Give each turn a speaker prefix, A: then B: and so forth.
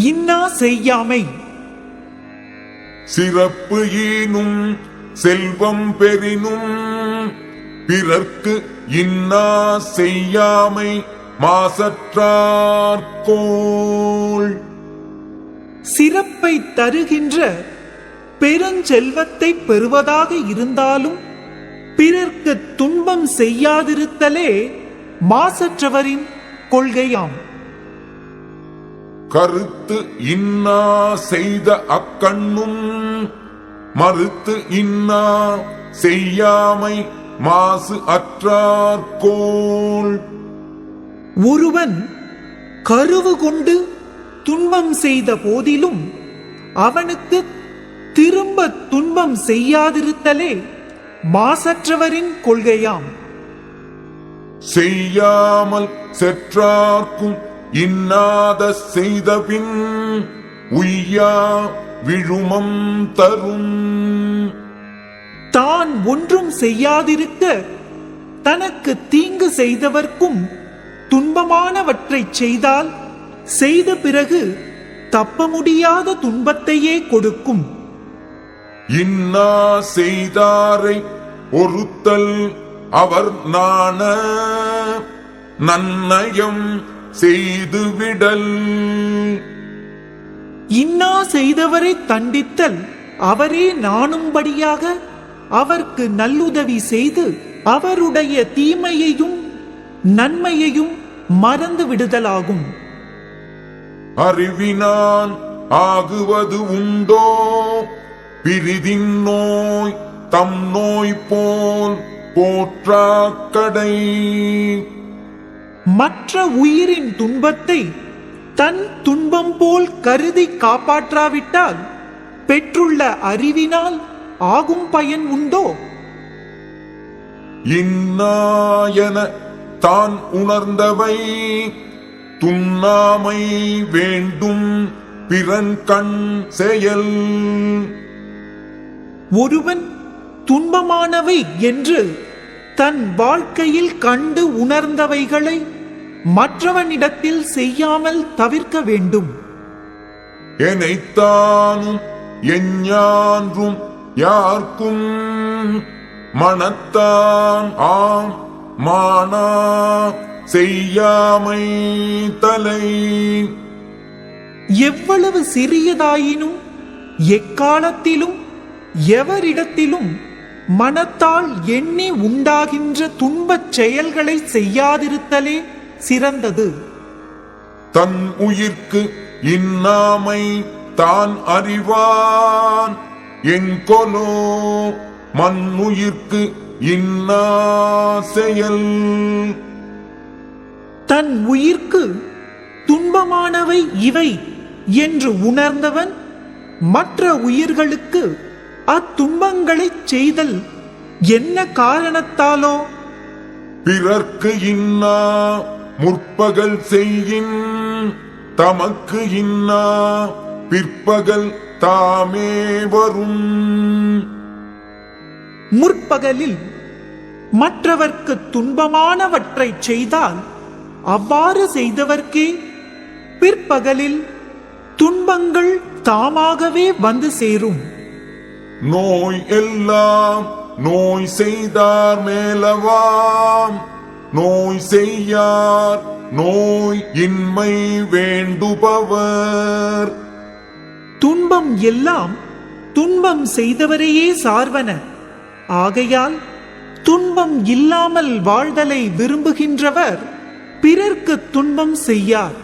A: இன்னா செய்யாமை.
B: சிறப்பு ஈனும் செல்வம் பெறினும் பிறர்க்கு இன்னா செய்யாமை மாசற்றார்கோள்.
A: சிறப்பை தருகின்ற பெருஞ்செல்வத்தை பெறுவதாக இருந்தாலும் பிறர்க்கு துன்பம் செய்யாதிருத்தலே மாசற்றவரின் கொள்கையாம்.
B: கருத்து இன்னா செய்த அக்கண்ணும் மறுத்து இன்னா செய்யாமை மாசு அற்றார்கோள்.
A: ஒருவன் கருவு கொண்டு துன்பம் செய்த போதிலும் அவனுக்கு திரும்ப துன்பம் செய்யாதிருத்தலே மாசற்றவரின் கொள்கையாம்.
B: செய்யாமல் செற்றார்க்கும் இன்னாத செய்தபின் உய்யா விழுமம் தரும்.
A: தான் ஒன்றும் செய்யாதிருக்க தனக்கு தீங்கு செய்தவர்க்கும் துன்பமானவற்றை செய்தால் செய்த பிறகு தப்ப முடியாத துன்பத்தையே கொடுக்கும்.
B: இன்னா செய்தாரை ஒருத்தல் அவர் நாண நன்னயம் செய்துவிடல்.
A: இன்னா செய்தவரை தண்டித்தல் அவரே நாணும்படியாக அவர்க்கு நல்லுதவி செய்து அவருடைய தீமையையும் நன்மையையும் மறந்து விடுதலாகும்.
B: அறிவினான் ஆகுவது உண்டோ பிரிதின் நோய் தம் நோய் போல் போற்றாக்கடை.
A: மற்ற உயிரின் துன்பத்தை தன் துன்பம் போல் கருதி காப்பாற்றாவிட்டால் பெற்றுள்ள அறிவினால் ஆகும் பயன் உண்டோ?
B: இன்னாயன தான் உணர்ந்தவை துண்ணாமை வேண்டும் பிறன் கண் செயல்.
A: ஒருவன் துன்பமானவை என்று தன் வாழ்க்கையில் கண்டு உணர்ந்தவைகளை மற்றவனிடத்தில் செய்யாமல் தவிர்க்க வேண்டும்.
B: எனைத்தானும் எஞ்ஞான்றும் யார்க்கும் மனத்தான் ஆம் மானா செய்யாமை தலை.
A: எவ்வளவு சிறியதாயினும் எக்காலத்திலும் எவரிடத்திலும் மனத்தால் எண்ணி உண்டாகின்ற துன்பச் செயல்களை செய்யாதிருத்தலே சிறந்தது.
B: தன் உயிர்க்கு இன்னாமை தான் அறிவான் என்கொலோ மண்ணுயிர்க்கு இன்னா செயல்.
A: தன் உயிர்க்கு துன்பமானவை இவை என்று உணர்ந்தவன் மற்ற உயிர்களுக்கு அத்துன்பங்களை செய்தல் என்ன காரணத்தாலோ?
B: பிறர்க்கு இன்னா முற்பகல் செய்யின் தமக்கு இன்னா பிற்பகல் தாமே வரும்.
A: முற்பகலில் மற்றவர்க்கு துன்பமானவற்றை செய்தால் அவ்வாறு செய்தவர்க்கே பிற்பகலில் துன்பங்கள் தாமாகவே வந்து சேரும்.
B: நோய் எல்லாம் நோய் செய்தார் மேலவாம் நோய் செய்யார் நோய் இன்மை வேண்டுபவர்.
A: துன்பம் எல்லாம் துன்பம் செய்தவரையே சார்வன. ஆகையால் துன்பம் இல்லாமல் வாழ்தலை விரும்புகின்றவர் பிறர்க்கு துன்பம் செய்யார்.